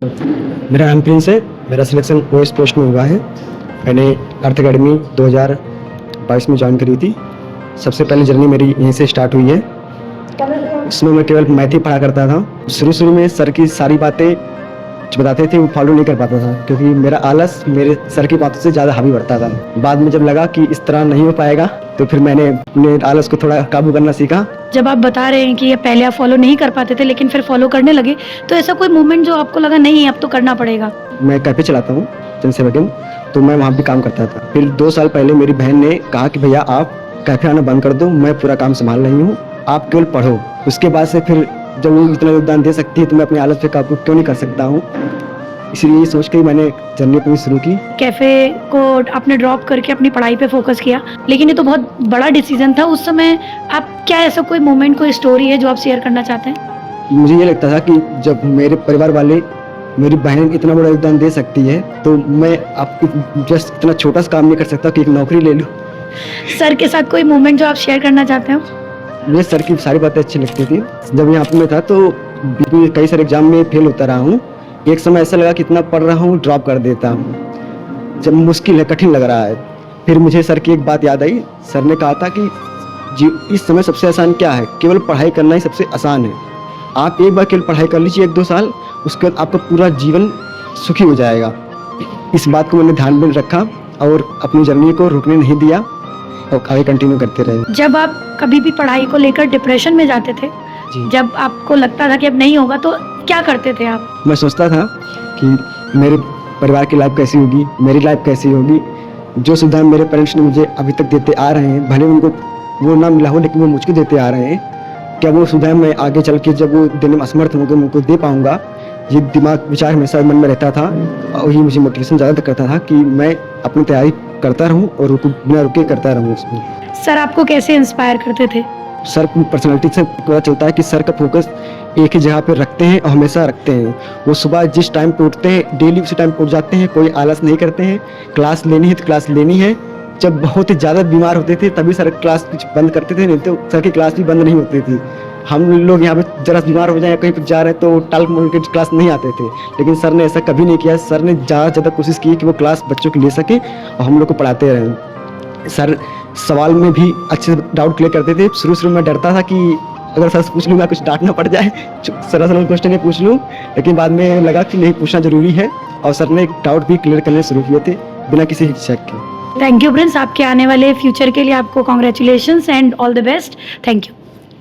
मेरा नाम प्रिंस है। मेरा सिलेक्शन ओएस पोस्ट में हुआ है। मैंने अर्थ अकेडमी 2022 में ज्वाइन करी थी। सबसे पहले जर्नी मेरी यहीं से स्टार्ट हुई है। इसमें मैं केवल मैथ ही पढ़ा करता था। शुरू में सर की सारी बातें जो बताते थे वो फॉलो नहीं कर पाता था, क्योंकि मेरा आलस मेरे सर की बातों से ज़्यादा हावी बढ़ता था। बाद में जब लगा कि इस तरह नहीं हो पाएगा तो फिर मैंने अपने आलस को थोड़ा काबू करना सीखा। जब आप बता रहे हैं कि ये पहले आप फॉलो नहीं कर पाते थे लेकिन फिर फॉलो करने लगे, तो ऐसा कोई मोमेंट जो आपको लगा नहीं अब तो करना पड़ेगा? मैं कैफे चलाता हूँ, जनसेवा केंद्र, तो मैं वहाँ भी काम करता था। फिर 2 साल पहले मेरी बहन ने कहा कि भैया आप कैफे आना बंद कर दो, मैं पूरा काम संभाल रही हूँ, आप केवल पढ़ो। उसके बाद से फिर जब वो इतना योगदान दे सकती है तो मैं अपने आलस पे काबू क्यों नहीं कर सकता हूँ, इसीलिए ये सोच के मैंने जर्नी अपनी शुरू की। कैफे को आपने ड्रॉप करके अपनी पढ़ाई पे फोकस किया, लेकिन ये तो बहुत बड़ा डिसीजन था। उस समय आप क्या ऐसा कोई मोमेंट, कोई स्टोरी है जो आप शेयर करना चाहते हैं? मुझे ये लगता था कि जब मेरे परिवार वाले, मेरी बहन इतना बड़ा योगदान दे सकती है तो मैं आप जस्ट इतना छोटा सा काम नहीं कर सकता कि एक नौकरी ले लूँ। सर के साथ कोई मोमेंट जो आप शेयर करना चाहते हो? मुझे सर की सारी बातें अच्छी लगती थी। जब यहाँ पे मैं था तो कई सारे एग्जाम में फेल होता रहा हूँ। एक समय ऐसा लगा कि इतना पढ़ रहा हूँ ड्रॉप कर देता हूँ, जब मुश्किल है, कठिन लग रहा है। फिर मुझे सर की एक बात याद आई। सर ने कहा था कि इस समय सबसे आसान क्या है, केवल पढ़ाई करना ही सबसे आसान है। आप एक बार केवल पढ़ाई कर लीजिए 1-2 साल, उसके बाद आपका पूरा जीवन सुखी हो जाएगा। इस बात को मैंने ध्यान में रखा और अपनी जर्नी को रुकने नहीं दिया और आगे कंटिन्यू करते रहे। जब आप कभी भी पढ़ाई को लेकर डिप्रेशन में जाते थे, जब आपको लगता था कि अब नहीं होगा, तो क्या करते थे आप? मैं सोचता था कि मेरे परिवार की लाइफ कैसी होगी, मेरी लाइफ कैसी होगी। जो सुविधा मेरे पेरेंट्स ने मुझे अभी तक देते आ रहे हैं, भले उनको वो ना मिला हो लेकिन वो मुझको देते आ रहे हैं, क्या वो सुविधा मैं आगे चल के जब वो देने में असमर्थ होंगे मैं उनको दे पाऊँगा? ये दिमाग विचार हमेशा मन में रहता था और ये मुझे मोटिवेशन ज़्यादा करता था कि मैं अपनी तैयारी करता रहूँ और बिना रुके करता रहूँ उसमें। सर आपको कैसे इंस्पायर करते थे? सर की पर्सनैलिटी से पता चलता है कि सर का फोकस एक ही जगह पे रखते हैं और हमेशा रखते हैं। वो सुबह जिस टाइम पे उठते हैं डेली उसी टाइम पे उठ जाते हैं, कोई आलस नहीं करते हैं। क्लास लेनी है तो क्लास लेनी है। जब बहुत ही ज़्यादा बीमार होते थे तभी सर क्लास कुछ बंद करते थे, नहीं तो सर की क्लास भी बंद नहीं होती थी। हम लोग यहाँ पे जरा बीमार हो जाए, कहीं पर जा रहे तो टाल मोल के क्लास नहीं आते थे, लेकिन सर ने ऐसा कभी नहीं किया। सर ने ज़्यादा कोशिश की कि वो क्लास बच्चों की ले सके और हम लोग को पढ़ाते रहें। सर सवाल में भी अच्छे से डाउट क्लियर करते थे। शुरू में डरता था कि अगर सर से पूछ लूँगा कुछ डांटना पड़ जाए, सरल क्वेश्चन ही पूछ लूँ, लेकिन बाद में लगा कि नहीं, पूछना जरूरी है और सर ने डाउट भी क्लियर करने शुरू किए थे बिना किसी हिचक के। थैंक यू प्रिंस, आपके आने वाले फ्यूचर के लिए आपको congratulations and all the best. Thank you.